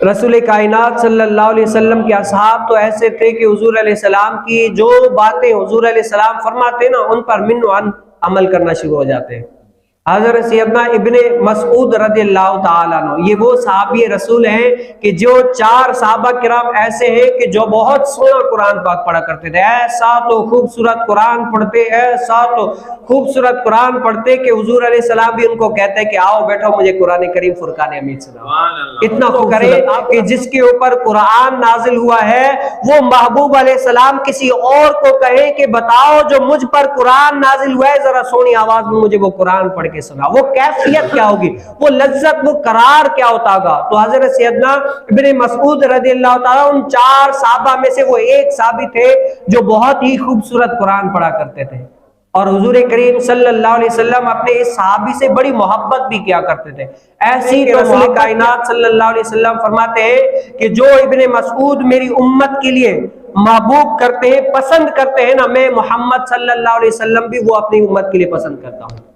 رسول کائنات صلی اللہ علیہ وسلم کے اصحاب تو ایسے تھے کہ حضور علیہ السلام کی جو باتیں حضور علیہ السلام فرماتے نا ان پر من و عن عمل کرنا شروع ہو جاتے ہیں۔ حضرت سیدنا ابن مسعود رضی اللہ تعالیٰ عنہ یہ وہ صحابی رسول ہیں کہ جو 4 صحابہ کرام ایسے ہیں کہ جو بہت سونا قرآن پاک پڑھا کرتے تھے، ایسا تو خوبصورت قرآن پڑھتے، ایسا تو خوبصورت قرآن پڑھتے کہ حضور علیہ السلام بھی ان کو کہتے ہیں کہ آؤ بیٹھو مجھے قرآن کریم فرقان حمید سناؤ۔ اتنا کرے کہ جس کے اوپر قرآن نازل ہوا ہے وہ محبوب علیہ السلام کسی اور کو کہے کہ بتاؤ جو مجھ پر قرآن نازل ہوا ہے ذرا سونی آواز میں مجھے وہ قرآن پڑھ کے سنا، وہ کیفیت کیا ہوگی، وہ لذت، وہ قرار کیا ہوتا گا۔ تو حضرت سیدنا ابن مسعود رضی اللہ تعالیٰ ان 4 صحابہ میں سے وہ ایک صحابی تھے جو بہت ہی خوبصورت قرآن پڑھا کرتے تھے، اور حضور کریم صلی اللہ علیہ وسلم اپنے اس صحابی سے بڑی محبت بھی کیا کرتے تھے۔ ایسی کہ رسول کائنات صلی اللہ علیہ وسلم فرماتے ہیں کہ جو ابن مسعود میری امت کے لیے محبوب کرتے ہیں، پسند کرتے ہیں نا، میں محمد صلی اللہ علیہ وسلم بھی وہ اپنی امت کے لیے پسند کرتا ہوں،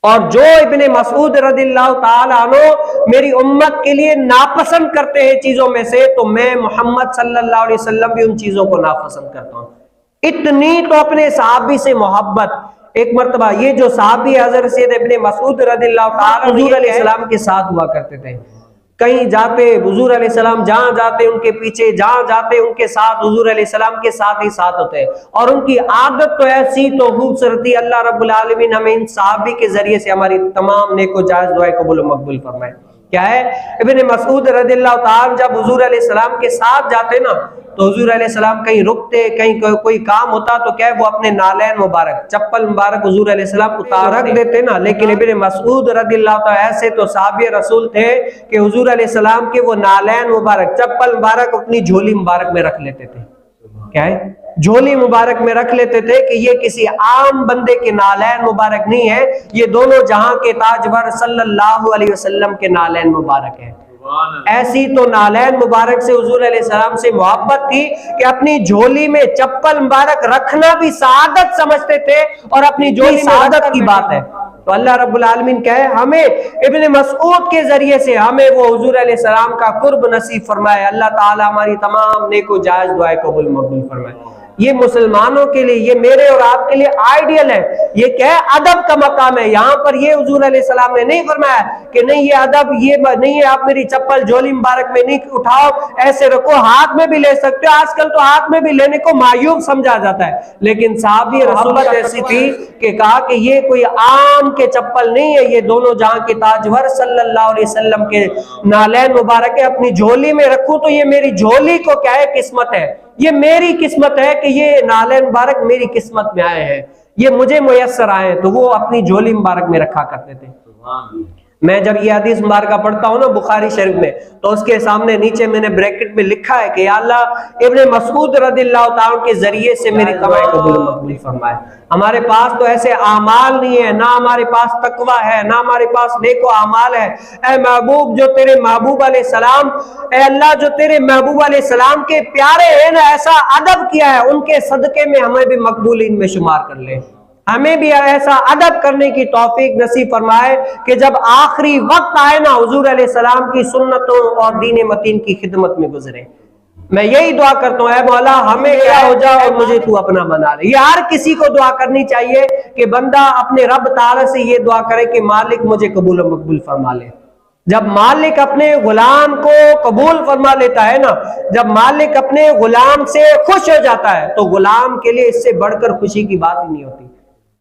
اور جو ابن مسعود رضی اللہ تعالیٰ عنہ میری امت کے لیے ناپسند کرتے ہیں چیزوں میں سے، تو میں محمد صلی اللہ علیہ وسلم بھی ان چیزوں کو ناپسند کرتا ہوں۔ اتنی تو اپنے صحابی سے محبت۔ ایک مرتبہ یہ جو صحابی حضرت سید ابن مسعود رضی اللہ تعالیٰ حضور علیہ السلام کے ساتھ ہوا کرتے تھے، کہیں جاتے حضور علیہ السلام جہاں جاتے ان کے پیچھے، جہاں جاتے ان کے ساتھ، حضور علیہ السلام کے ساتھ ہی ساتھ ہوتے، اور ان کی عادت تو ایسی تو خوبصورتی، اللہ رب العالمین ہمیں ان صحابی کے ذریعے سے ہماری تمام نیک و جائز دعائیں قبول و مقبول فرمائے۔ کیا ہے، ابن مسعود رضی اللہ تعالیٰ جب حضور علیہ السلام کے ساتھ جاتے نا تو حضور علیہ السلام کہیں رکتے، کہیں کوئی کام ہوتا تو کیا ہے وہ اپنے نالین مبارک، چپل مبارک حضور علیہ السلام اتار رکھ دیتے نا، لیکن ابن مسعود رضی اللہ تعالیٰ ایسے تو صحابی رسول تھے کہ حضور علیہ السلام کے وہ نالین مبارک، چپل مبارک اپنی جھولی مبارک میں رکھ لیتے تھے۔ کیا ہے، جھولی مبارک میں رکھ لیتے تھے کہ یہ کسی عام بندے کے نالین مبارک نہیں ہے، یہ دونوں جہاں کے تاجور صلی اللہ علیہ وسلم کے نالین مبارک ہے۔ ایسی تو نالین مبارک سے حضور علیہ السلام سے محبت تھی کہ اپنی جھولی میں چپل مبارک رکھنا بھی سعادت سمجھتے تھے، اور اپنی جھولی سعادت کی بات ہے۔ تو اللہ رب العالمین کہے ہمیں ابن مسعود کے ذریعے سے ہمیں وہ حضور علیہ السلام کا قرب نصیب فرمائے، اللہ تعالی ہماری تمام نیک و جائز دعائیں قبول مقبول فرمائے۔ یہ مسلمانوں کے لیے، یہ میرے اور آپ کے لیے آئیڈیل ہے، یہ کیا ہے، ادب کا مقام ہے۔ یہاں پر یہ حضور علیہ السلام نے نہیں فرمایا کہ نہیں یہ ادب یہ نہیں ہے، آپ میری چپل جھولی مبارک میں نہیں اٹھاؤ، ایسے رکھو، ہاتھ میں بھی لے سکتے ہو، آج کل تو ہاتھ میں بھی لینے کو معیوب سمجھا جاتا ہے، لیکن صحابی رسول ایسی تھی کہ کہا کہ یہ کوئی عام کے چپل نہیں ہے، یہ دونوں جہاں کے تاجور صلی اللہ علیہ وسلم کے نالین مبارک ہے، اپنی جھولی میں رکھوں تو یہ میری جھولی کو کیا ہے، قسمت ہے، یہ میری قسمت ہے کہ یہ نالین مبارک میری قسمت میں آئے ہیں، یہ مجھے میسر آئے ہیں، تو وہ اپنی جھولی مبارک میں رکھا کرتے تھے۔ میں جب یہ حدیث مبارکہ پڑھتا ہوں نا بخاری شریف میں، تو اس کے سامنے نیچے میں نے بریکٹ میں لکھا ہے کہ یا اللہ ابن مسعود رضی اللہ تعالیٰ کے ذریعے سے میری دعائیں قبول مقبول فرمائے۔ ہمارے پاس تو ایسے اعمال نہیں ہے، نہ ہمارے پاس تقوی ہے، نہ ہمارے پاس نیک و اعمال ہے۔ اے محبوب، جو تیرے محبوب علیہ السلام، اے اللہ جو تیرے محبوب علیہ السلام کے پیارے ہیں نا، ایسا ادب کیا ہے، ان کے صدقے میں ہمیں بھی مقبولین میں شمار کر لے، ہمیں بھی ایسا ادب کرنے کی توفیق نصیب فرمائے کہ جب آخری وقت آئے نا حضور علیہ السلام کی سنتوں اور دین متین کی خدمت میں گزرے۔ میں یہی دعا کرتا ہوں، اے مولا ہمیں کیا ہو جا اور مجھے تو اپنا بنا لے۔ یہ ہر کسی کو دعا کرنی چاہیے کہ بندہ اپنے رب تعالی سے یہ دعا کرے کہ مالک مجھے قبول و مقبول فرما لے۔ جب مالک اپنے غلام کو قبول فرما لیتا ہے نا، جب مالک اپنے غلام سے خوش ہو جاتا ہے، تو غلام کے لیے اس سے بڑھ کر خوشی کی بات ہی نہیں ہوتی۔